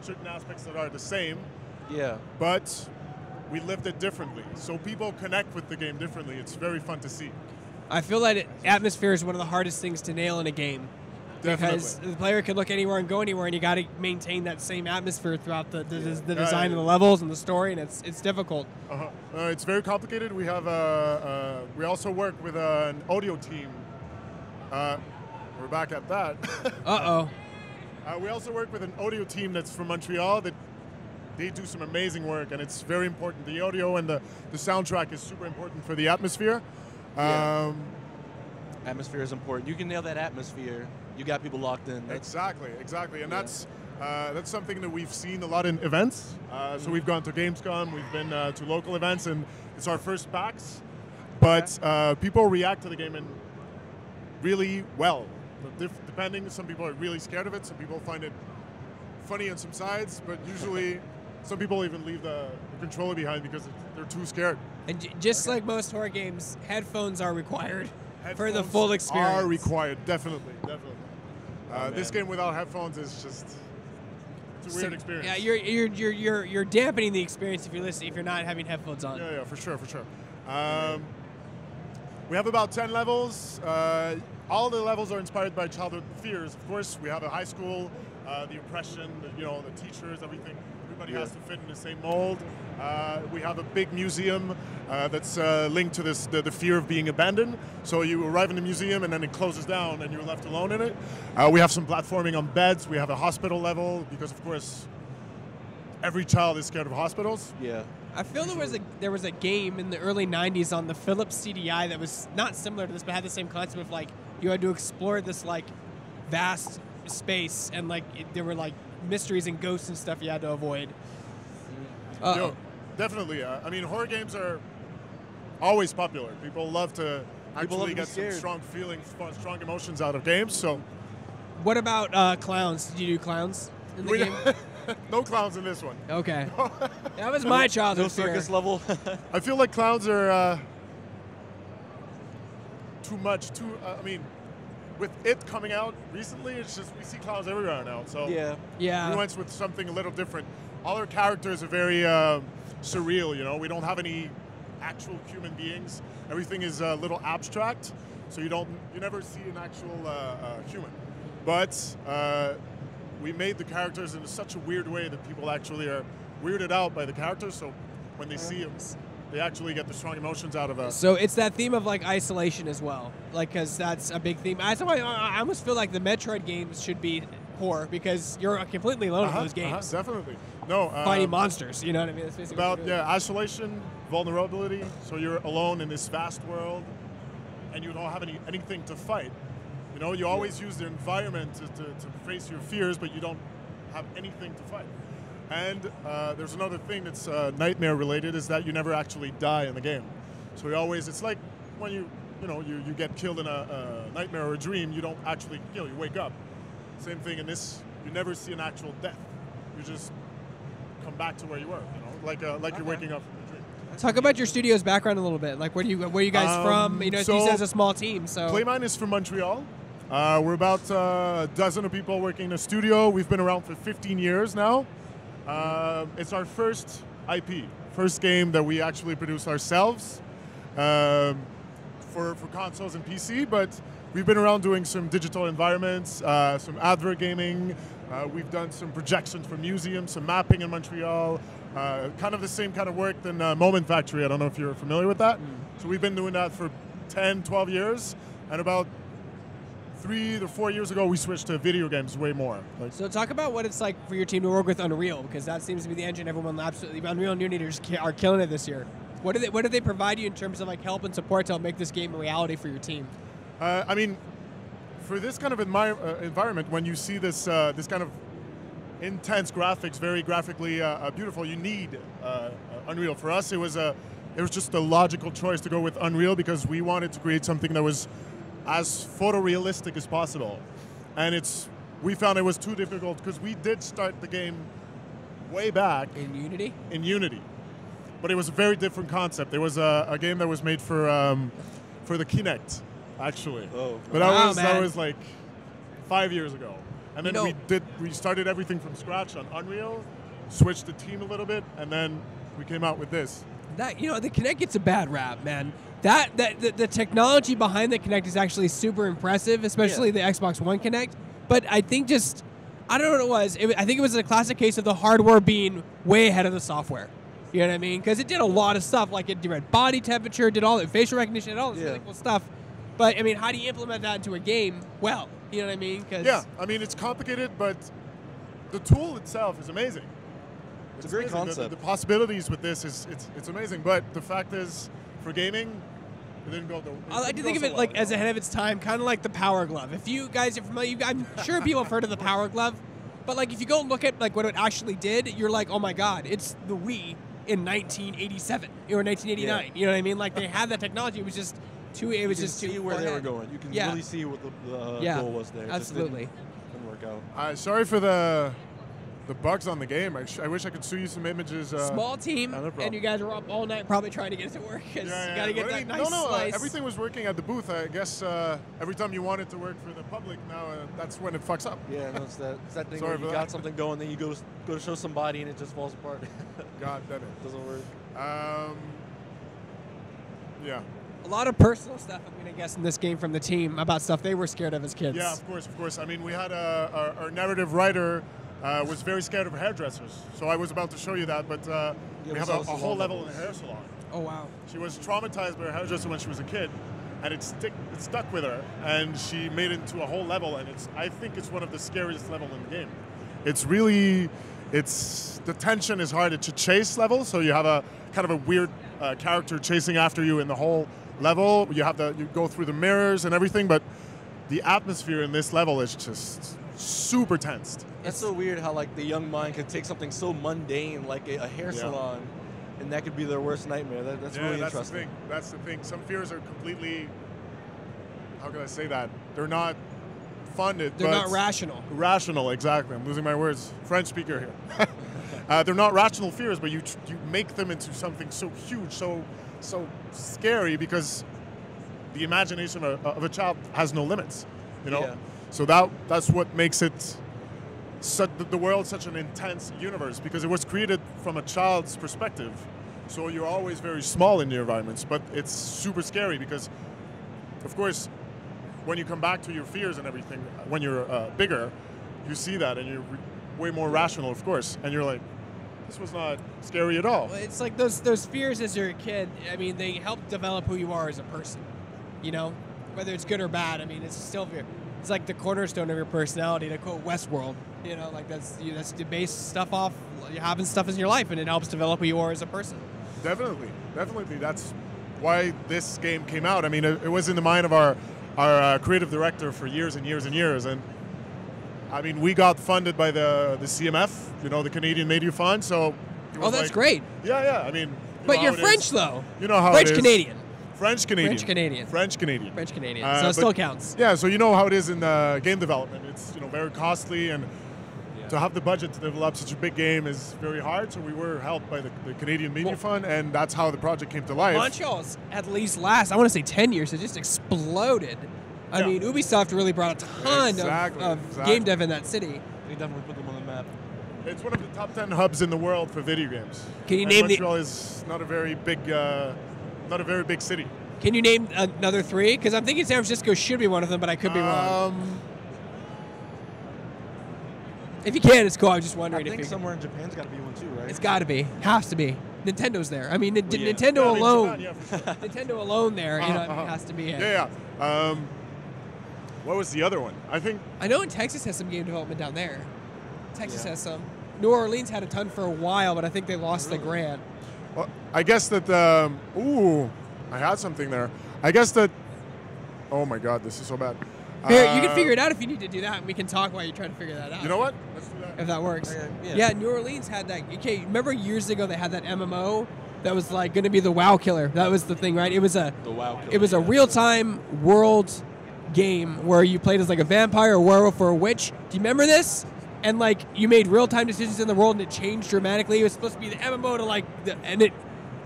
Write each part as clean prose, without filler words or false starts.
Certain aspects that are the same, Yeah. but we lived it differently. So people connect with the game differently. It's very fun to see. I feel like atmosphere is one of the hardest things to nail in a game. Definitely. Because the player can look anywhere and go anywhere, and you got to maintain that same atmosphere throughout the design of the levels and the story, and it's difficult. It's very complicated. We have we also work with an audio team. We're back at that. We also work with an audio team that's from Montreal that they do some amazing work, and it's very important. The audio and the soundtrack is super important for the atmosphere. Atmosphere is important. You can nail that atmosphere, you got people locked in. Exactly, and that's something that we've seen a lot in events. So we've gone to Gamescom, we've been to local events, and it's our first PAX. But people react to the game in really well. Depending, some people are really scared of it. Some people find it funny on some sides, but usually some people even leave the controller behind because they're too scared. And just like most horror games, headphones are required for the full experience. Are required, definitely. This game without headphones is just it's a weird experience. Yeah, you're dampening the experience if you're not having headphones on. Yeah, for sure. We have about 10 levels. All the levels are inspired by childhood fears. Of course, we have a high school, the oppression, the teachers, everything. Everybody has to fit in the same mold. We have a big museum that's linked to the fear of being abandoned. So you arrive in the museum and then it closes down and you're left alone in it. We have some platforming on beds. We have a hospital level because, of course, every child is scared of hospitals. Yeah. I feel there was a game in the early 90s on the Philips CDI that was not similar to this, but had the same concept of like you had to explore this like vast space and like there were like mysteries and ghosts and stuff you had to avoid. Definitely. I mean, horror games are always popular. People love to actually get some strong feelings, strong emotions out of games. So, what about clowns? Did you do clowns in the game? No clowns in this one. Okay. That was my childhood fear. No circus level. I feel like clowns are too much. I mean, with it coming out recently, it's just we see clowns everywhere now. So yeah, we went with something a little different. All our characters are very surreal. We don't have any actual human beings. Everything is a little abstract. So you never see an actual human. But we made the characters in such a weird way that people actually are weirded out by the characters. So when they see them, they actually get the strong emotions out of us. So it's that theme of like isolation as well, like because that's a big theme. I almost feel like the Metroid games should be horror because you're completely alone in those games. Definitely. No. Fighting monsters. You know what I mean? That's basically about isolation, vulnerability. So you're alone in this vast world, and you don't have anything to fight. You always use the environment to face your fears, but you don't have anything to fight. And there's another thing that's nightmare related is that you never actually die in the game. So it's like when you get killed in a nightmare or a dream, you don't actually you wake up. Same thing in this, you never see an actual death. You just come back to where you were, like you're waking up from a dream. Talk about your studio's background a little bit. Like where you guys from? You said it's a small team. So Playmine is from Montreal. We're about a dozen of people working in a studio. We've been around for 15 years now. It's our first IP, first game that we actually produce ourselves for consoles and PC, but we've been around doing some digital environments, some advert gaming. We've done some projections for museums, some mapping in Montreal, kind of the same kind of work than Moment Factory. I don't know if you're familiar with that. So we've been doing that for 10, 12 years, and about 3 to 4 years ago, we switched to video games way more. So talk about what it's like for your team to work with Unreal, because that seems to be the engine everyone absolutely. Unreal and Unity are killing it this year. What do they provide you in terms of like help and support to help make this game a reality for your team? I mean, for this kind of environment, when you see this kind of intense graphics, very graphically beautiful, you need Unreal. For us, it was just a logical choice to go with Unreal because we wanted to create something that was as photorealistic as possible. And we found it was too difficult because we did start the game way back. In Unity? In Unity. But it was a very different concept. It was a game that was made for the Kinect. actually. Oh. But Wow, that man. was like 5 years ago. And then You know- we started everything from scratch on Unreal, switched the team a little bit, and then we came out with this. That the Kinect gets a bad rap, man. The technology behind the Kinect is actually super impressive, especially the Xbox One Kinect. But I think I don't know what it was. I think it was a classic case of the hardware being way ahead of the software. You know what I mean? Because it did a lot of stuff, like it read body temperature, did all the facial recognition, did all this really cool stuff. But I mean, how do you implement that into a game? Well, you know what I mean? Yeah, I mean it's complicated, but the tool itself is amazing. It's a great amazing. concept. The possibilities with this it's amazing. But the fact is, for gaming, it didn't go. I like to think of it like as ahead of its time, kind of like the Power Glove. If you guys are familiar, I'm sure people have heard of the Power Glove, but like if you go and look at like what it actually did, you're like, oh my God, it's the Wii in 1987 or 1989. You know what I mean? Like they had that technology. It was just too. It was just too. See where far they were ahead. going. You can Yeah. really see what the goal was there. It just Absolutely. didn't work out. Sorry for the bugs on the game. I wish I could show you some images. Small team, no problem. and you guys were up all night probably trying to get it to work because you got to get But I that mean, nice no, slice. everything was working at the booth. I guess every time you want it to work for the public, now that's when it fucks up. Yeah, no, it's that thing Sorry where you for got that. something going, then you go to show somebody and it just falls apart. God damn it. Doesn't work. Yeah. A lot of personal stuff, I'm going to guess, in this game from the team about stuff they were scared of as kids. Yeah, of course. I mean, we had our narrative writer was very scared of hairdressers. So I was about to show you that, but we have a whole level in the hair salon. Oh, wow. She was traumatized by her hairdresser when she was a kid, and it stuck with her, and she made it into a whole level, and I think it's one of the scariest levels in the game. It's really, the tension is hard. It's a chase level, so you have a kind of a weird character chasing after you in the whole level. You go through the mirrors and everything, but the atmosphere in this level is just super tensed. It's so weird how like the young mind can take something so mundane like a hair salon, and that could be their worst nightmare. That's really interesting. That's the thing. Some fears are completely, how can I say that? They're not funded. They're not rational. Rational, exactly. I'm losing my words. French speaker here. They're not rational fears, but you make them into something so huge, so scary, because the imagination of a child has no limits, you know. Yeah. So that's what makes it the world such an intense universe, because it was created from a child's perspective. So you're always very small in your environments, but it's super scary because, of course, when you come back to your fears and everything, when you're bigger, you see that and you're way more rational, of course, and you're like, this was not scary at all. Well, it's like those fears as you're a kid. I mean, they help develop who you are as a person. You know, whether it's good or bad. I mean, it's still fear. It's like the cornerstone of your personality. To quote Westworld, you know, like that's to base stuff off having stuff in your life, and it helps develop who you are as a person. Definitely. That's why this game came out. I mean, it was in the mind of our creative director for years and years and years, and I mean, we got funded by the CMF, you know, the Canadian Media Fund. So, That's great. Yeah. I mean, but you're French, though. You know how French it is. Canadian. French Canadian. French Canadian. So it still counts. Yeah. So you know how it is in game development. It's very costly, and to have the budget to develop such a big game is very hard. So we were helped by the Canadian Media Fund, and that's how the project came to life. Montreal's at least last, I want to say 10 years. It just exploded. I mean, Ubisoft really brought a ton of game dev in that city. They definitely put them on the map. It's one of the top 10 hubs in the world for video games. Can you name Montreal is not a very big city. Can you name another three? Because I'm thinking San Francisco should be one of them, but I could be wrong. If you can, it's cool. I was just wondering. I think somewhere in Japan's got to be one too, right? It's got to be. Has to be. Nintendo's there. I mean, Nintendo alone. Japan, for sure. Nintendo alone there. It has to be it. Yeah. What was the other one? I know Texas has some game development down there. Texas has some. New Orleans had a ton for a while, but I think they lost the grant. Well, I guess that I had something there. I guess that. Oh my God, this is so bad. Here, you can figure it out if you need to do that, and we can talk while you're trying to figure that out. You know what? Let's do that. If that works. Okay, Yeah, New Orleans had that. Okay, remember years ago they had that MMO that was like going to be the WoW killer. That was the thing, right? It was a real-time world game where you played as like a vampire, a werewolf, or a witch. Do you remember this? And like you made real-time decisions in the world, and it changed dramatically. It was supposed to be the MMO to like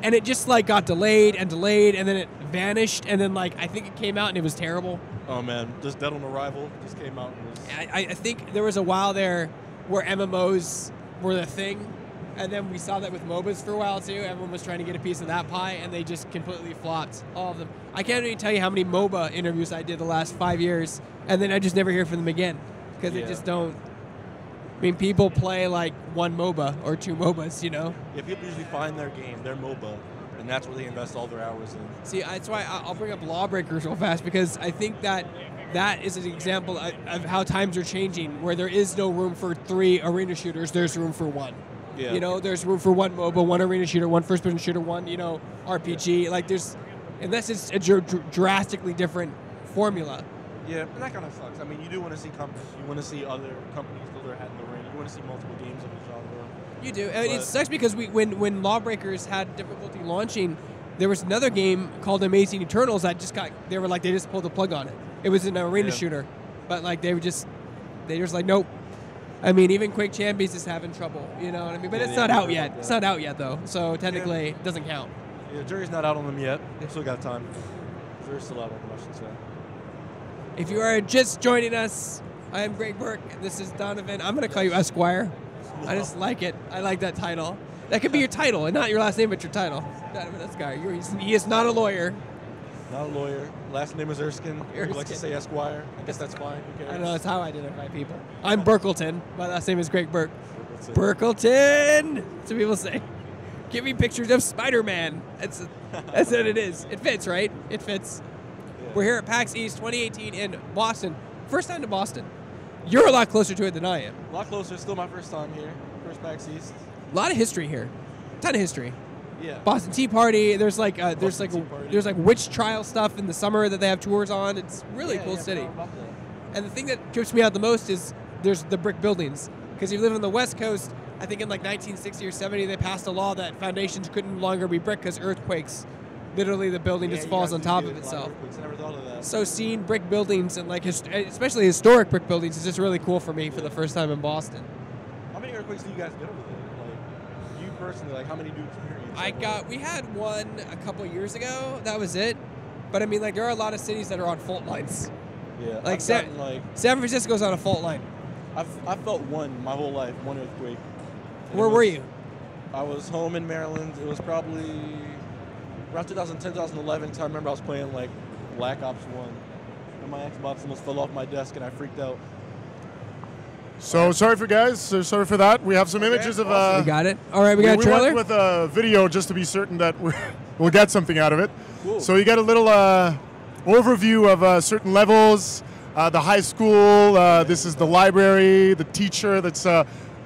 and it just like got delayed, and then it vanished, and then like I think it came out and it was terrible. Oh man, just Dead on Arrival just came out. And was... I think there was a while there where MMOs were the thing, and then we saw that with MOBAs for a while too. Everyone was trying to get a piece of that pie, and they just completely flopped, all of them. I can't even tell you how many MOBA interviews I did the last 5 years, and then I just never hear from them again because they just don't. I mean, people play like one MOBA or two MOBAs, you know? Yeah, people usually find their game, their MOBA, and that's where they invest all their hours in. See, that's why I'll bring up Lawbreakers real fast, because I think that is an example of how times are changing, where there is no room for 3 arena shooters, there's room for 1. Yeah. You know, there's room for 1 MOBA, 1 arena shooter, 1 first-person shooter, 1, you know, RPG. Like, there's, unless it's a drastically different formula. Yeah, and that kind of sucks. I mean, you do want to see you want to see other companies throw their hat in the ring. You want to see multiple games of the genre. You do, and it sucks because when Lawbreakers had difficulty launching, there was another game called Amazing Eternals that they just pulled the plug on it. It was an arena shooter, but like they were just like nope. I mean, even Quake Champions is having trouble. You know what I mean? But it's not out yet. It's not out yet though, so technically it doesn't count. Yeah, jury's not out on them yet. They've still got time. Jury's still out on them, I should say. If you are just joining us, I am Greg Burke. This is Donovan. I'm going to call you Esquire. I just like it. I like that title. That could be your title, and not your last name, but your title. Donovan Esquire. He is not a lawyer. Not a lawyer. Last name is Erskine. He likes to say Esquire. I guess that's fine. Who cares? I know, that's how I identify people. I'm Burkleton. My last name is Greg Burke. Burkleton! That's what people say. Give me pictures of Spider-Man. That's what it is. It fits, right? It fits. We're here at PAX East 2018 in Boston. First time to Boston. You're a lot closer to it than I am. A lot closer. Still my first time here. First PAX East. A lot of history here. Ton of history. Yeah. Boston Tea Party. There's like witch trial stuff in the summer that they have tours on. It's really cool city. And the thing that trips me out the most is there's the brick buildings. Because if you live on the West Coast, I think in like 1960 or 70 they passed a law that foundations couldn't longer be brick because earthquakes. Literally, the building just falls on top of itself. I never thought of that. So seeing brick buildings and like especially historic brick buildings is just really cool for me for the first time in Boston. How many earthquakes do you guys get over there? Like you personally, like how many do you experience? We had one a couple years ago. That was it. But I mean, like there are a lot of cities that are on fault lines. Yeah. Like San Francisco's on a fault line. I've felt one my whole life, one earthquake. Where were you? I was home in Maryland. It was probably around 2010, 2011, because I remember I was playing like Black Ops 1, and my Xbox almost fell off my desk, and I freaked out. So sorry for that. We have some images of. We got it. All right, we got a trailer. We went with a video just to be certain that we'll get something out of it. Cool. So you get a little overview of certain levels. The high school. This is the library. The teacher that's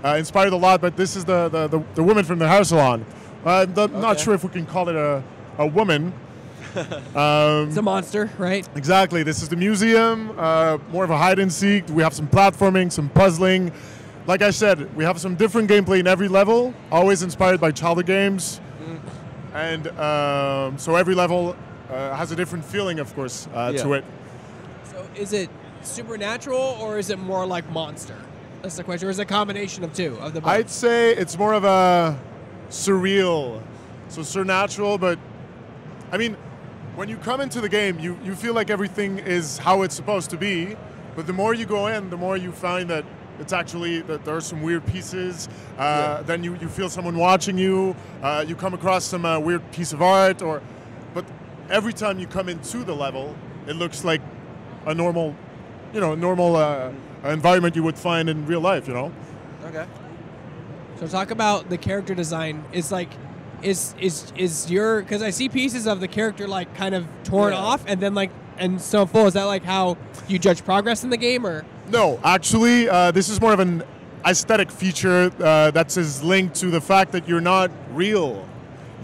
inspired a lot. But this is the woman from the hair salon. I'm not sure if we can call it a woman. It's a monster, right? Exactly. This is the museum, more of a hide and seek. We have some platforming, some puzzling. Like I said, we have some different gameplay in every level, always inspired by childhood games. And so every level has a different feeling, of course, to it. So is it supernatural or is it more like monster? That's the question. Or is it a combination of two of the both? I'd say it's more of a surreal, so supernatural, but I mean, when you come into the game, you feel like everything is how it's supposed to be, but the more you go in, the more you find that it's actually, that there are some weird pieces, then you feel someone watching you, you come across some weird piece of art, but every time you come into the level, it looks like a normal, environment you would find in real life, Okay. So talk about the character design. It's like, is your, because I see pieces of the character like kind of torn off and then like and so full. Is that like how you judge progress in the game, or? No, actually, this is more of an aesthetic feature that's linked to the fact that you're not real.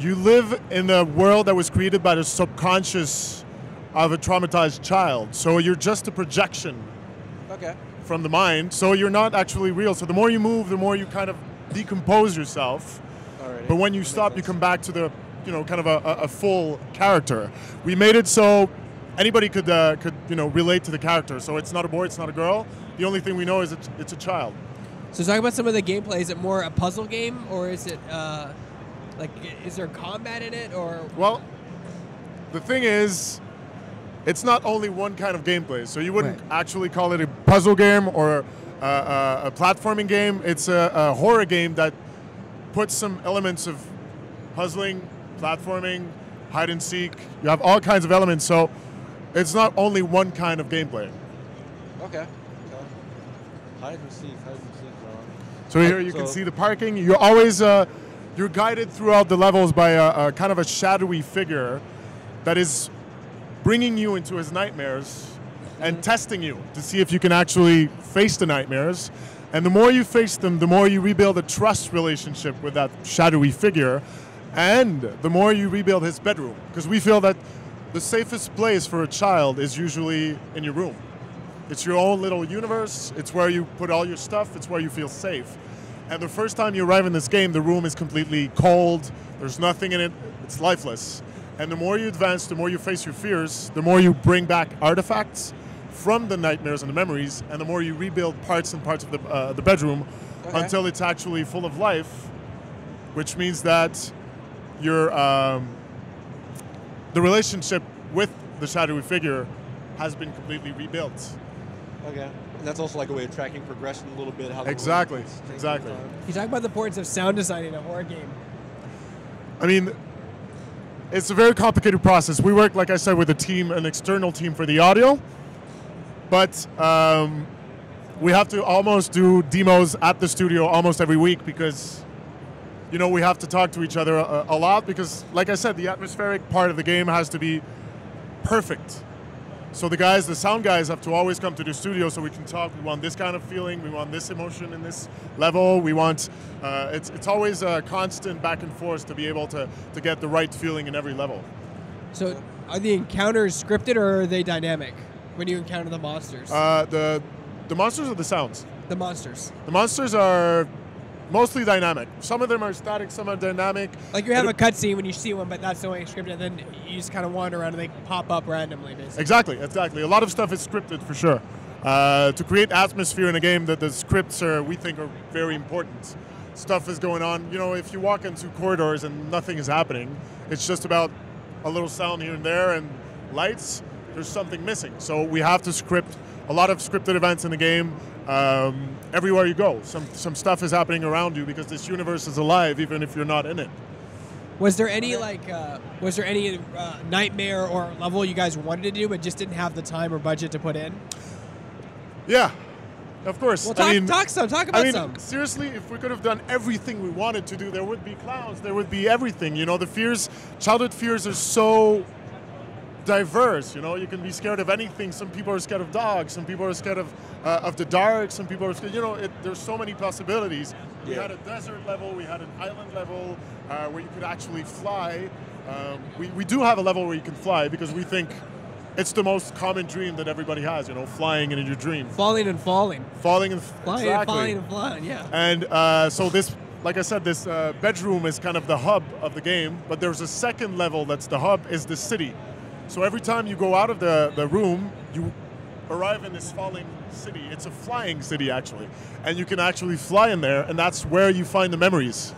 You live in a world that was created by the subconscious of a traumatized child. So you're just a projection from the mind. So you're not actually real. So the more you move, the more you kind of decompose yourself. But when you stop, you come back to the, kind of a full character. We made it so anybody could relate to the character. So it's not a boy, it's not a girl. The only thing we know is it's a child. So talk about some of the gameplay. Is it more a puzzle game, or is it is there combat in it, or? Well, the thing is, it's not only one kind of gameplay. So you wouldn't Right. actually call it a puzzle game or a platforming game. It's a horror game that puts some elements of puzzling, platforming, hide and seek. You have all kinds of elements. So it's not only one kind of gameplay. Okay. Hide and seek, bro. So here you can see the parking. You're always you're guided throughout the levels by a kind of a shadowy figure that is bringing you into his nightmares and testing you to see if you can actually face the nightmares. And the more you face them, the more you rebuild a trust relationship with that shadowy figure, and the more you rebuild his bedroom. Because we feel that the safest place for a child is usually in your room. It's your own little universe. It's where you put all your stuff. It's where you feel safe. And the first time you arrive in this game, the room is completely cold. There's nothing in it. It's lifeless. And the more you advance, the more you face your fears, the more you bring back artifacts from the nightmares and the memories, and the more you rebuild parts and parts of the bedroom until it's actually full of life, which means that your the relationship with the shadowy figure has been completely rebuilt. Okay. And that's also like a way of tracking progression a little bit. How the Exactly, world is changing exactly. over time. You talk about the importance of sound design in a horror game. I mean, it's a very complicated process. We work, like I said, with a team, an external team for the audio, but we have to almost do demos at the studio almost every week because, you know, we have to talk to each other a lot because, like I said, the atmospheric part of the game has to be perfect. So the sound guys have to always come to the studio so we can talk. We want this kind of feeling. We want this emotion in this level. We want, it's always a constant back and forth to be able to get the right feeling in every level. So are the encounters scripted or are they dynamic when you encounter the monsters? The monsters or the sounds? The monsters. The monsters are mostly dynamic. Some of them are static, some are dynamic. Like you have a cutscene when you see one, but that's the way it's scripted, and then you just kind of wander around and they pop up randomly, basically. Exactly. A lot of stuff is scripted for sure. To create atmosphere in a game, that the scripts we think are very important. Stuff is going on. You know, if you walk into corridors and nothing is happening, it's just about a little sound here and there and lights. There's something missing. So we have to script a lot of scripted events in the game. Everywhere you go, some stuff is happening around you because this universe is alive, even if you're not in it. Was there any nightmare or level you guys wanted to do but just didn't have the time or budget to put in? Yeah, of course. Well, talk about some. Seriously, if we could have done everything we wanted to do, there would be clowns, there would be everything. You know, childhood fears are so diverse. You know, you can be scared of anything. Some people are scared of dogs. Some people are scared of the dark. Some people are scared. You know, there's so many possibilities. We had a desert level. We had an island level where you could actually fly. We do have a level where you can fly because we think it's the most common dream that everybody has. You know, flying in your dream. Falling and falling. Falling and Flying, exactly. falling and flying. Yeah. And so this, like I said, this bedroom is kind of the hub of the game. But there's a second level that's the hub, is the city. So every time you go out of the room, you arrive in this falling city. It's a flying city, actually. And you can actually fly in there, and that's where you find the memories.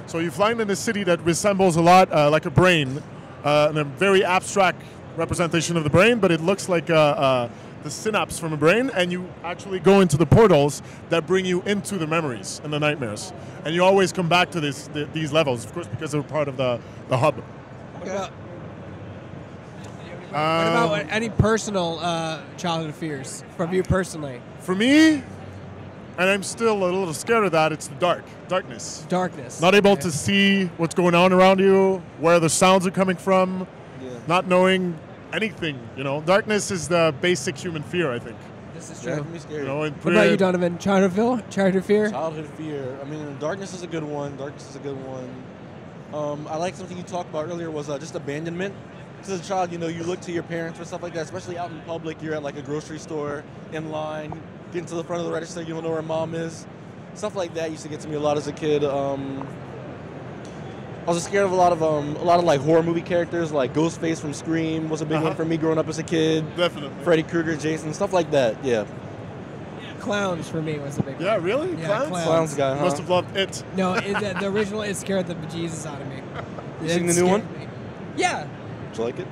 So you fly in a city that resembles a lot like a brain, and a very abstract representation of the brain, but it looks like the synapse from a brain, and you actually go into the portals that bring you into the memories and the nightmares. And you always come back to these levels, of course, because they're part of the hub. What about any personal childhood fears from you personally? For me, and I'm still a little scared of that, it's the darkness. Darkness. Not able to see what's going on around you, where the sounds are coming from, not knowing anything. You know, darkness is the basic human fear, I think. This is Yeah, true. it can be scary. You know, What about you, Donovan? Childhood fear? Childhood fear. I mean, darkness is a good one. I like something you talked about earlier was just abandonment. As a child, you know, you look to your parents for stuff like that, especially out in public. You're at like a grocery store, in line, getting to the front of the register, you don't know where mom is. Stuff like that used to get to me a lot as a kid. I was scared of a lot of like horror movie characters, like Ghostface from Scream was a big one for me growing up as a kid. Definitely. Freddy Krueger, Jason, stuff like that. Yeah. Clowns for me was a big one. Yeah, really? Yeah, Clowns guy, You huh? must have loved it. No, the original, it scared the bejesus out of me. You seen It the new one? scared me. Yeah. Did you like it?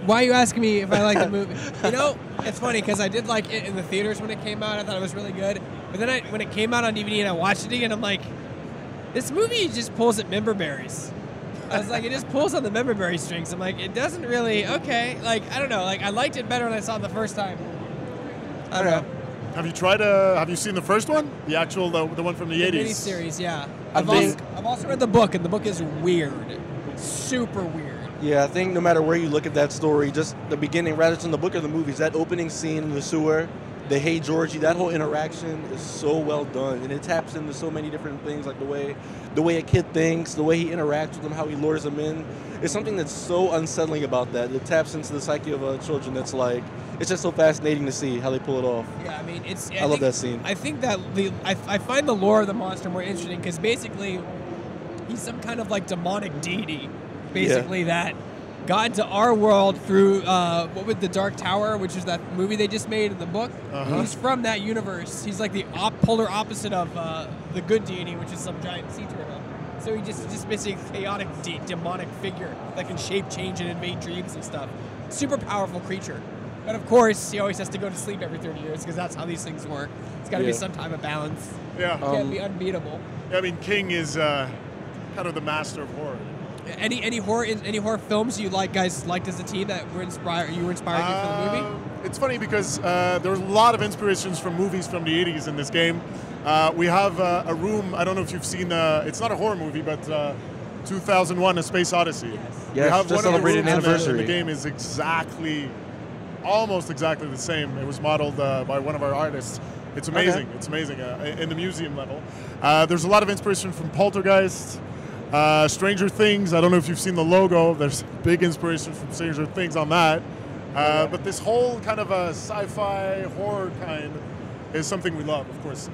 Why are you asking me if I like the movie? You know, it's funny because I did like it in the theaters when it came out. I thought it was really good. But then when it came out on DVD and I watched it again, I'm like, this movie just pulls at member berries. I was like, it just pulls on the member berry strings. I'm like, it doesn't really, okay. Like, I don't know. Like, I liked it better when I saw it the first time. I don't know. Have you tried? Have you seen the first one? The actual, the one from the 80s? The miniseries, yeah. I've also read the book, and the book is weird. Super weird. Yeah, I think no matter where you look at that story, just the beginning, rather than the book or the movies, that opening scene in the sewer, the Hey Georgie, that whole interaction is so well done, and it taps into so many different things, like the way a kid thinks, the way he interacts with them, how he lures them in. It's something that's so unsettling about that. It taps into the psyche of children. That's like, it's just so fascinating to see how they pull it off. Yeah, I mean, I love that scene. I think that I find the lore of the monster more interesting because basically he's some kind of like demonic deity, basically that got into our world through what was the Dark Tower, which is that movie they just made in the book. He's from that universe. He's like the polar opposite of the good deity, which is some giant sea turtle. So he just basically a chaotic demonic figure that can shape change and invade dreams and stuff. Super powerful creature. But of course, he always has to go to sleep every 30 years because that's how these things work. It's got to be some type of balance. Yeah. It can't be unbeatable. Yeah, I mean, King is kind of the master of horror. Any horror films you guys liked as a team that were inspired you for the movie? It's funny because there's a lot of inspirations from movies from the 80s in this game. We have a room, I don't know if you've seen, it's not a horror movie, but 2001: A Space Odyssey. Yes, just celebrated an anniversary. The game is almost exactly the same. It was modeled by one of our artists. It's amazing. Okay. It's amazing in the museum level. There's a lot of inspiration from Poltergeist. Stranger Things, I don't know if you've seen the logo. There's big inspiration from Stranger Things on that. But this whole kind of a sci-fi horror kind is something we love, of course.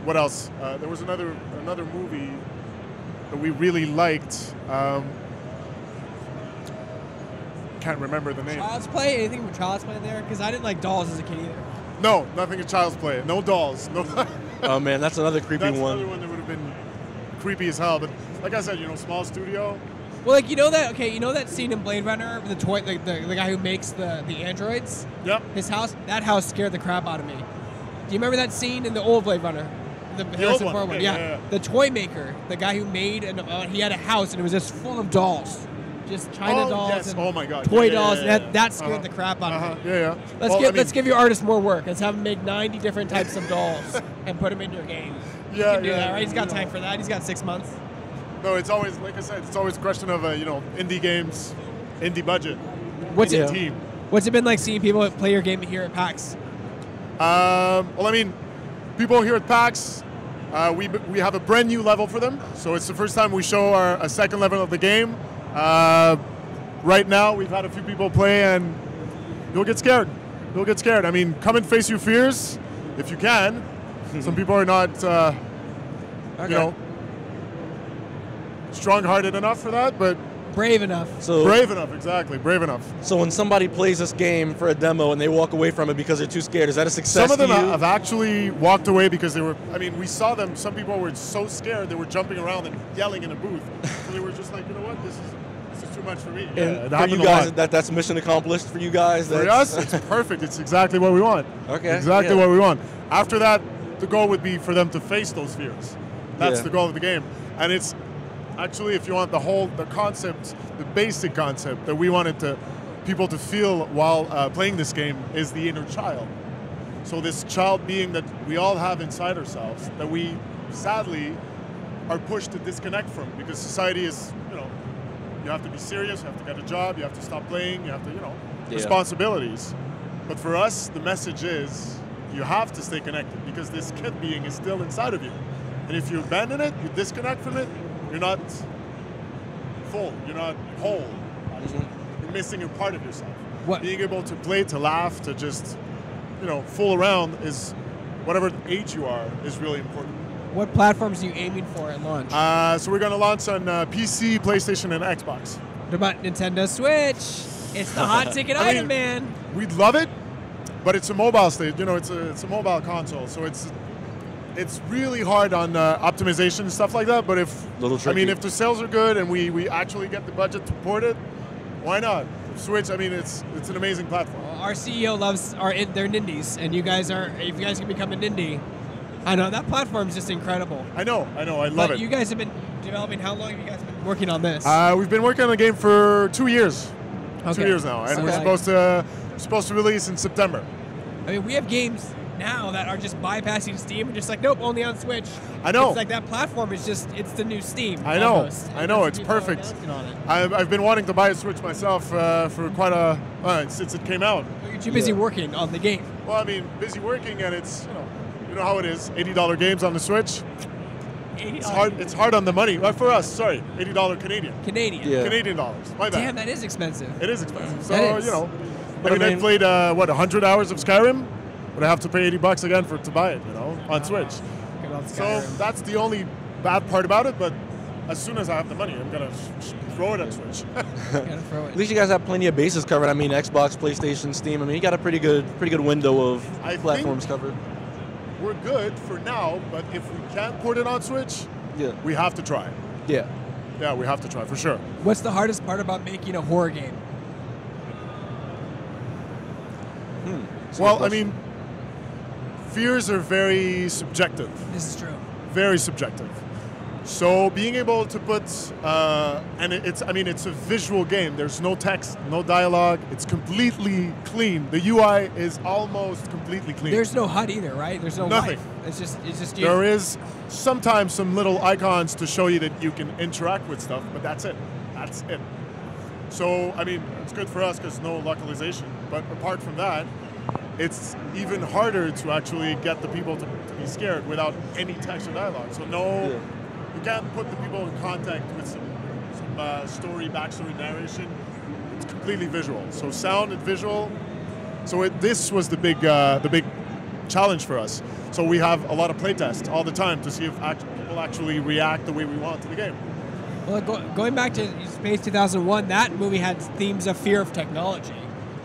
What else? There was another movie that we really liked. Can't remember the name. Child's Play? Anything with Child's Play in there? Because I didn't like Dolls as a kid either. No, nothing with Child's Play. No Dolls. No. Oh man, that's another creepy one. That's another one that would have been creepy as hell. But like I said, small studio. Well, like you know that scene in Blade Runner with the guy who makes the androids. Yep. His house. That house scared the crap out of me. Do you remember that scene in the old Blade Runner? The Harrison Ford one. Yeah. The toy maker, the guy who made he had a house and it was just full of dolls. Just China dolls and toy dolls. That scared the crap out of me. Yeah. Let's give your artist more work. Let's have him make 90 different types of dolls and put them in your game. You can do that, right? He's got time for that. He's got 6 months. No, it's always, like I said, it's always a question of indie games, indie budget. Team. What's it been like seeing people play your game here at PAX? Well, I mean, people here at PAX, we have a brand new level for them. So it's the first time we show a second level of the game. Right now, we've had a few people play, and you'll get scared. You'll get scared. I mean, come and face your fears if you can. Some people are not, strong-hearted enough for that, but brave enough. Brave enough, exactly. Brave enough. So when somebody plays this game for a demo and they walk away from it because they're too scared, is that a success? Some of them have actually walked away because they were. I mean, we saw them. Some people were so scared they were jumping around and yelling in a booth. So they were just like, you know what, this is too much for me. And for you guys, that's mission accomplished for you guys. For us, it's perfect. It's exactly what we want. Okay. Exactly what we want. After that, the goal would be for them to face those fears. That's the goal of the game, and it's. Actually, if you want the concept, the basic concept that we wanted people to feel while playing this game is the inner child. So this child being that we all have inside ourselves that we sadly are pushed to disconnect from because society is, you have to be serious, you have to get a job, you have to stop playing, you have to, responsibilities. But for us, the message is you have to stay connected because this kid being is still inside of you. And if you abandon it, you disconnect from it, you're not full, you're not whole. You're missing a part of yourself. Being able to play, to laugh, to just, fool around is, whatever age you are, is really important. What platforms are you aiming for at launch? So we're going to launch on PC, PlayStation, and Xbox. What about Nintendo Switch? It's the hot ticket item, man. We'd love it, but it's a mobile stage. It's a mobile console, so it's really hard on optimization and stuff like that, but if the sales are good and we actually get the budget to port it, why not? Switch, I mean, it's an amazing platform. Well, our CEO loves their nindies, and you guys are. If you guys can become a nindy, I know that platform's just incredible. I know, I love it. You guys have been developing. How long have you guys been working on this? We've been working on the game for 2 years. Okay. 2 years now, and So we're supposed to release in September. I mean, we have games now that are just bypassing Steam and just like, nope, only on Switch. I know. It's like that platform is just, it's the new Steam. I know. Almost. I know. And It's people are perfect. announcing on it. I've been wanting to buy a Switch myself for quite since it came out. But you're too busy working on the game. Well, I mean, busy working, and it's you know how it is. $80 games on the Switch. $80. It's hard on the money. For us, sorry, $80 Canadian. Canadian. Yeah. Canadian dollars. My bad. Damn, that is expensive. It is expensive. So That is. But I I mean- played 100 hours of Skyrim, but I have to pay $80 again to buy it. On Switch. Good old So Skyrim. that's the only bad part about it. But as soon as I have the money, I'm gonna throw it at Switch. Gotta throw it. At least you guys have plenty of bases covered. I mean, Xbox, PlayStation, Steam. I mean, you got a pretty good window of I platforms think- covered. We're good for now, but if we can't port it on Switch, Yeah. we have to try. Yeah. Yeah, we have to try for sure. What's the hardest part about making a horror game? That's a Well, good I mean, fears are very subjective. This is true. Very subjective. So being able to put, and it's a visual game. There's no text, no dialogue. It's completely clean. The UI is almost completely clean. There's no HUD either, right? There's no Nothing. life. It's just you. There is sometimes some little icons to show you that you can interact with stuff, but that's it. That's it. So, I mean, it's good for us because no localization. But apart from that, it's even harder to actually get the people to be scared without any text or dialogue. So you can't put the people in contact with some story, backstory, narration. It's completely visual. So sound and visual. So this was the big challenge for us. So we have a lot of playtests all the time to see if people actually react the way we want to the game. Well, going back to Space 2001, that movie had themes of fear of technology,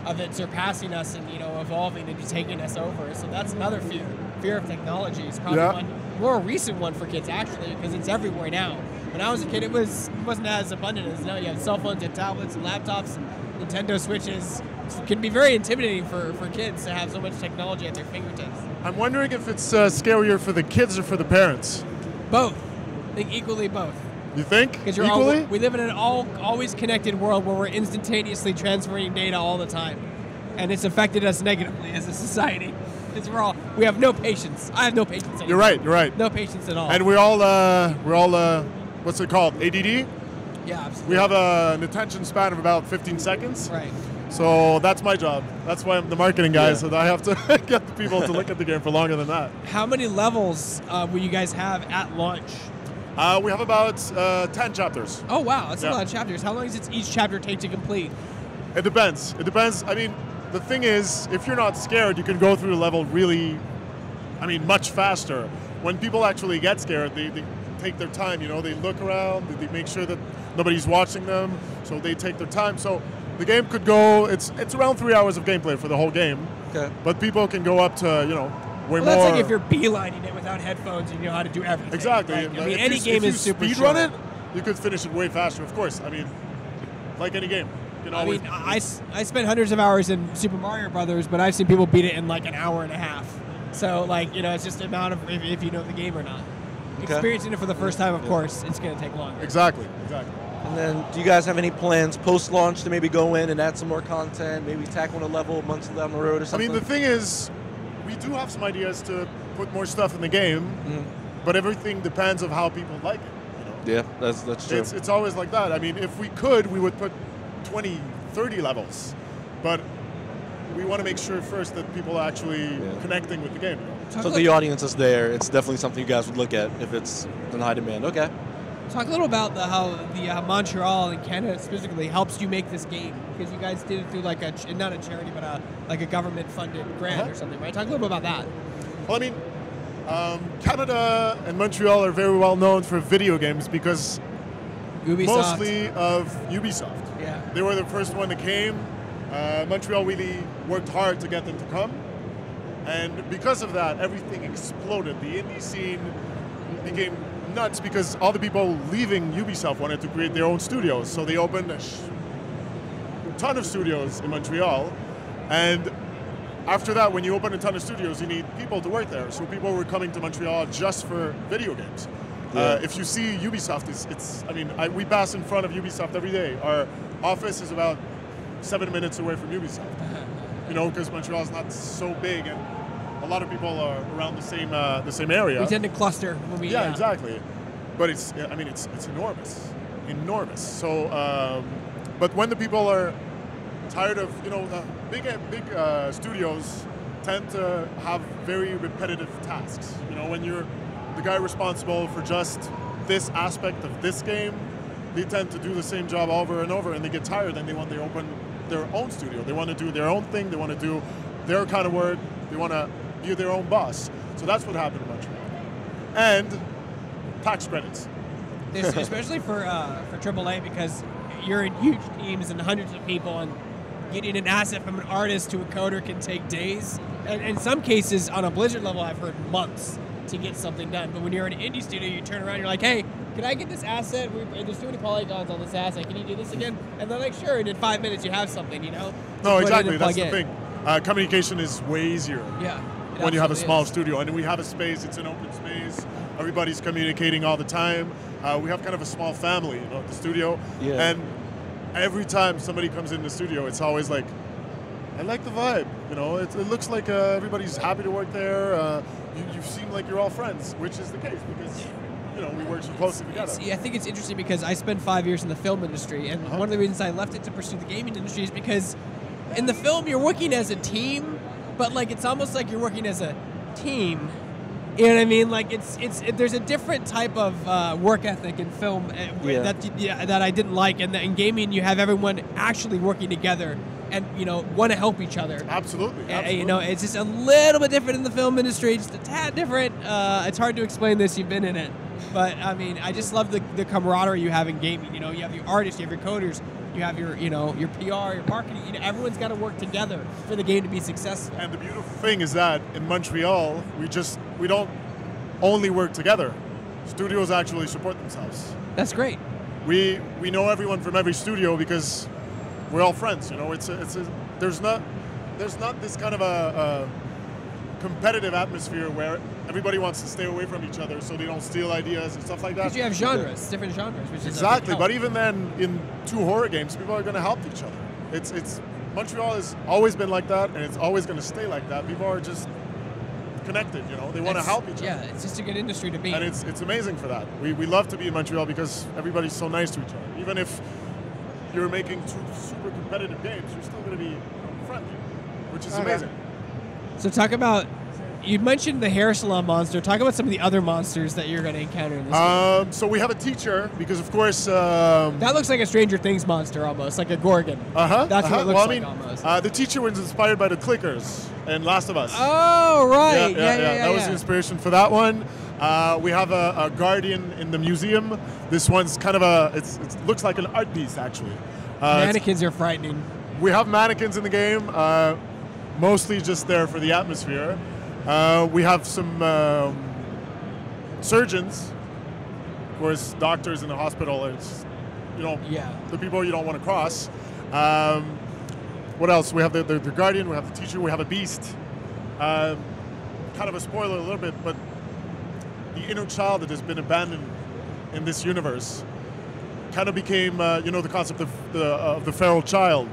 of it surpassing us and evolving and taking us over. So that's another fear of technology. It's probably one more recent one for kids actually, because it's everywhere now. When I was a kid, it wasn't as abundant as now. You have cell phones and tablets and laptops and Nintendo Switches. It can be very intimidating for kids to have so much technology at their fingertips. I'm wondering if it's scarier for the kids or for the parents. Both. I think equally both. You think? Because Equally? we live in an always connected world where we're instantaneously transferring data all the time, and it's affected us negatively as a society. Because we have no patience. I have no patience anymore. You're right. No patience at all. And we're all what's it called? ADD? Yeah, absolutely. We have an attention span of about 15 seconds. Right. So that's my job. That's why I'm the marketing guy, Yeah. so that I have to get the people to look at the game for longer than that. How many levels will you guys have at launch? We have about 10 chapters. Oh wow, that's a Yeah. lot of chapters. How long does each chapter take to complete? It depends. I mean, the thing is, if you're not scared, you can go through the level really, much faster. When people actually get scared, they take their time, they look around, they make sure that nobody's watching them, so they take their time. So the game could go, it's around 3 hours of gameplay for the whole game, Okay. but people can go up to, way Well, more. that's like if you're beelining it without headphones and you know how to do everything. Exactly. Like, If any you- game if you is super speed short. run it, you could finish it way faster, of course. Like any game. You can I always- mean, I spent hundreds of hours in Super Mario Brothers, but I've seen people beat it in like an hour and a half. So, it's just the amount of if you know the game or not. Okay. Experiencing it for the first time, of course, it's going to take longer. Exactly. And then, do you guys have any plans post-launch to maybe go in and add some more content, maybe tackle a level months down the road or something? The thing is, we do have some ideas to put more stuff in the game, but everything depends on how people like it. Yeah, that's true. It's always like that. If we could, we would put 20, 30 levels, but we want to make sure first that people are actually connecting with the game. So the audience is there. It's definitely something you guys would look at if it's in high demand. Okay. Talk a little about how the Montreal and Canada specifically helps you make this game, because you guys did it through not a charity, but a government-funded grant or something, right? Talk a little bit about that. Well, Canada and Montreal are very well known for video games because Ubisoft. mostly of Ubisoft. Yeah. They were the first one that came. Montreal really worked hard to get them to come. And because of that, everything exploded. The indie scene became nuts because all the people leaving Ubisoft wanted to create their own studios. So they opened ton of studios in Montreal, and after that, when you open a ton of studios, you need people to work there. So people were coming to Montreal just for video games. Yeah. If you see Ubisoft, we pass in front of Ubisoft every day. Our office is about 7 minutes away from Ubisoft. You know, because Montreal is not so big, and a lot of people are around the same area. We tend to cluster when we. Yeah, exactly. But it's enormous. So, but when the people are tired of, big studios tend to have very repetitive tasks. You know, when you're the guy responsible for just this aspect of this game, they tend to do the same job over and over, and they get tired, and they open their own studio. They want to do their own thing. They want to do their kind of work. They want to be their own boss. So that's what happened in Montreal. And tax credits. Especially for AAA, because you're in huge teams and hundreds of people, and getting an asset from an artist to a coder can take days. And in some cases, on a Blizzard level, I've heard months to get something done. But when you're in an indie studio, you turn around, you're like, hey, can I get this asset? There's too many polygons on this asset. Can you do this again? And they're like, sure. And in 5 minutes, you have something, No, exactly. That's the thing. Communication is way easier. Yeah. When you have a small studio. And we have a space, it's an open space. Everybody's communicating all the time. We have kind of a small family, at the studio. Yeah. And every time somebody comes in the studio, it's always like, I like the vibe. It looks like everybody's happy to work there. You seem like you're all friends, which is the case because we work so closely together. I think it's interesting because I spent 5 years in the film industry, and one of the reasons I left it to pursue the gaming industry is because in the film you're working as a team, but it's almost like you're working as a team. You know what I mean? There's a different type of work ethic in film that I didn't like, and in gaming you have everyone actually working together and want to help each other. Absolutely. It's just a little bit different in the film industry, just a tad different. It's hard to explain this. You've been in it, but I just love the camaraderie you have in gaming. You have your artists, you have your coders, you have your your PR, your marketing. Everyone's got to work together for the game to be successful. And the beautiful thing is that in Montreal, we don't only work together. Studios actually support themselves. That's great. We know everyone from every studio because we're all friends. There's not this kind of a competitive atmosphere where everybody wants to stay away from each other so they don't steal ideas and stuff like that. Because you have genres, different genres, which is exactly. But even then, in 2 horror games, people are going to help each other. It's Montreal has always been like that, and it's always going to stay like that. People are just connected. They want to help each other. Yeah, it's just a good industry to be in. And it's amazing for that. We love to be in Montreal because everybody's so nice to each other. Even if you're making 2 super competitive games, you're still going to be friendly, which is amazing. So talk about, you mentioned the hair salon monster. Talk about some of the other monsters that you're going to encounter in this game. So we have a teacher because, of course... that looks like a Stranger Things monster almost, like a Gorgon. That's what it looks like almost. The teacher was inspired by the clickers in Last of Us. Oh, right. Yeah. That was the inspiration for that one. We have a guardian in the museum. This one's kind of it looks like an art piece, actually. Mannequins are frightening. We have mannequins in the game, mostly just there for the atmosphere. We have some surgeons, of course, doctors in the hospital. It's, the people you don't want to cross. What else? We have the guardian, we have the teacher, we have a beast. Kind of a spoiler a little bit, but the inner child that has been abandoned in this universe kind of became, the concept of the feral child.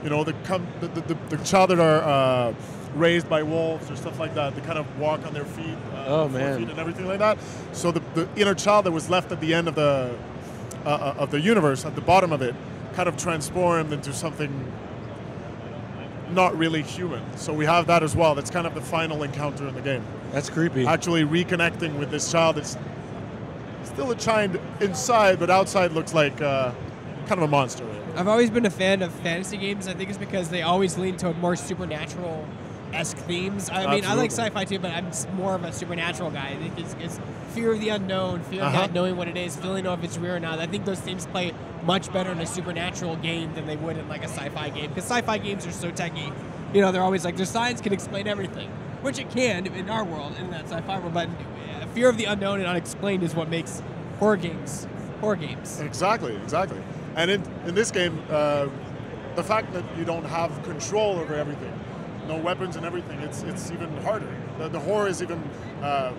The child that are raised by wolves or stuff like that. They kind of walk on their feet, 4 feet and everything like that. So the inner child that was left at the end of the universe, at the bottom of it, kind of transformed into something not really human. So we have that as well. That's kind of the final encounter in the game. That's creepy. Actually reconnecting with this child. It's still a child inside, but outside looks like kind of a monster. I've always been a fan of fantasy games. I think it's because they always lean toward more supernatural-esque themes. I mean, I like sci-fi too, but I'm more of a supernatural guy. I think it's fear of the unknown, fear of not knowing what it is, feeling know if it's real or not. I think those themes play much better in a supernatural game than they would in like a sci-fi game, because sci-fi games are so techy. They're always like, their science can explain everything, which it can in our world, in that sci-fi world, but fear of the unknown and unexplained is what makes horror games. Exactly. And in this game, the fact that you don't have control over everything, no weapons and everything, it's even harder. The horror is even, how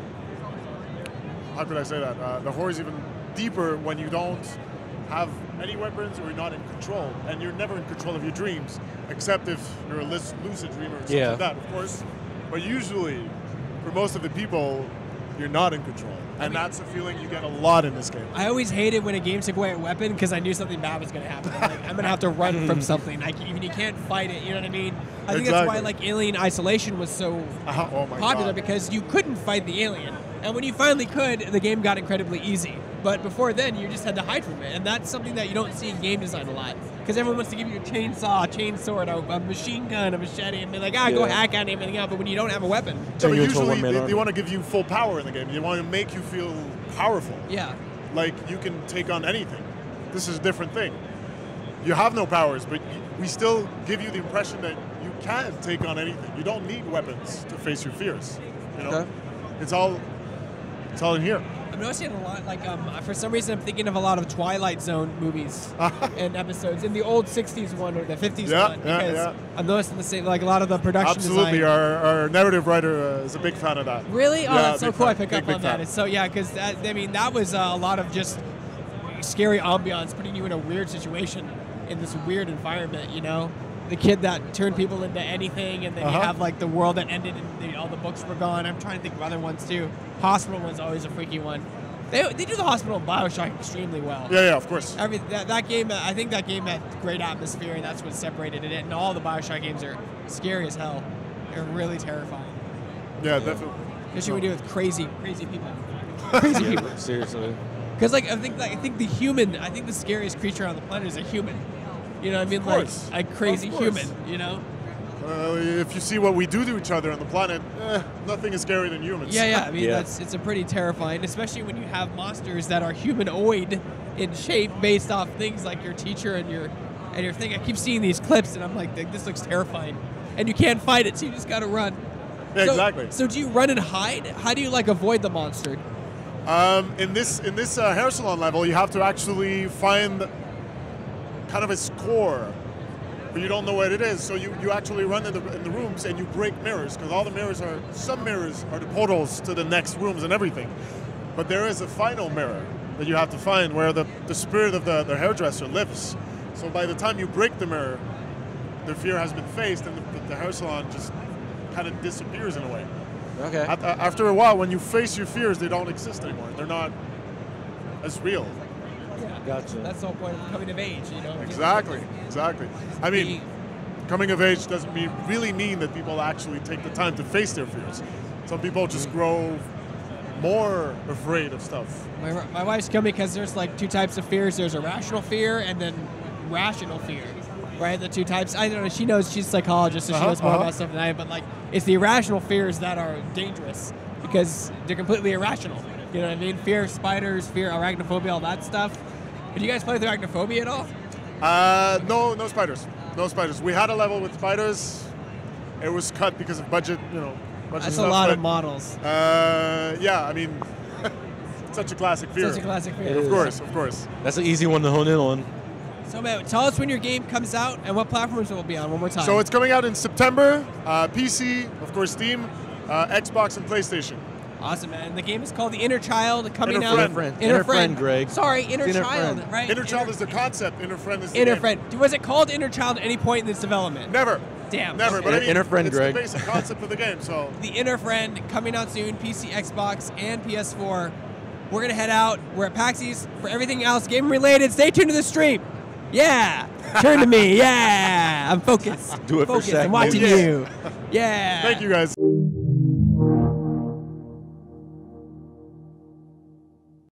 could I say that? The horror is even deeper when you don't have any weapons or you're not in control. And you're never in control of your dreams, except if you're a lucid dreamer or something like that, of course. But usually, for most of the people, you're not in control. And that's a feeling you get a lot in this game. I always hated when a game took away a weapon because I knew something bad was going to happen. Like, I'm going to have to run from something. Like, even you can't fight it, you know what I mean? I think that's why like Alien Isolation was so popular, because you couldn't fight the alien. And when you finally could, the game got incredibly easy. But before then, you just had to hide from it. And that's something that you don't see in game design a lot. Because everyone wants to give you a chainsaw, a chainsword, a machine gun, a machete, and be like, go hack at everything out. But when you don't have a weapon. So usually they want to give you full power in the game. They want to make you feel powerful. Yeah. Like you can take on anything. This is a different thing. You have no powers, but we still give you the impression that you can take on anything. You don't need weapons to face your fears. You know, it's all in here. I'm noticing a lot, like, for some reason I'm thinking of a lot of Twilight Zone movies and episodes, in the old 60s one or the 50s one, because I'm noticing the same, like a lot of the production Absolutely, design. our narrative writer is a big fan of that. Really? Oh, yeah, that's so cool. Fan. I pick up on that. It's so, because that was a lot of just scary ambiance, putting you in a weird situation in this weird environment, you know? The kid that turned people into anything, and then you have like the world that ended and all the books were gone. I'm trying to think of other ones too. Hospital one's always a freaky one. They do the hospital in BioShock extremely well. Yeah, of course. That game, I think that game had great atmosphere, and that's what separated it. And all the BioShock games are scary as hell. They're really terrifying. Yeah, definitely. Especially when you do with crazy people. Crazy people. Seriously. Because I think the scariest creature on the planet is a human. You know what I mean? Like a crazy human, you know? If you see what we do to each other on the planet, nothing is scarier than humans. Yeah. I mean, it's a pretty terrifying, especially when you have monsters that are humanoid in shape based off things like your teacher and your thing. I keep seeing these clips, and I'm like, this looks terrifying. And you can't fight it, so you just got to run. Yeah, exactly. So do you run and hide? How do you, like, avoid the monster? In this hair salon level, you have to actually find kind of its core, but you don't know what it is. So you actually run in the rooms and you break mirrors, because all the mirrors some mirrors are the portals to the next rooms and everything. But there is a final mirror that you have to find where the spirit of the hairdresser lives. So by the time you break the mirror, the fear has been faced, and the hair salon just kind of disappears in a way. Okay. After a while, when you face your fears, they don't exist anymore. They're not as real. Gotcha. That's the whole point of coming of age, you know? Exactly. I mean, coming of age doesn't really mean that people actually take the time to face their fears. Some people just grow more afraid of stuff. My wife's coming because there's like two types of fears. There's irrational fear and then rational fear, right? The two types. I don't know. She knows, she's a psychologist, so she knows more about stuff than I am. But like, it's the irrational fears that are dangerous because they're completely irrational. You know what I mean? Fear of spiders, fear, arachnophobia, all that stuff. Did you guys play with arachnophobia at all? No spiders. No spiders. We had a level with spiders. It was cut because of budget, That's stuff, a lot of models. Yeah, I mean, such a classic fear. Such a classic fear. Of course. That's an easy one to hone in on. So, man, tell us when your game comes out and what platforms it will be on one more time. So it's coming out in September. PC, of course, Steam, Xbox, and PlayStation. Awesome, man. The game is called The Inner Child, coming out. InnerFriend, Greg. Sorry, Inner Child, right? Inner Child is the concept. InnerFriend is the game. Was it called Inner Child at any point in this development? Never. Damn. Never. But I mean, InnerFriend, it's Greg. the basic concept of the game. So The InnerFriend coming out soon, PC, Xbox, and PS4. We're gonna head out. We're at PAX's. For everything else game related, stay tuned to the stream. Yeah. Turn to me. Yeah. I'm focused. Do it for I'm watching you. Yeah. Thank you, guys.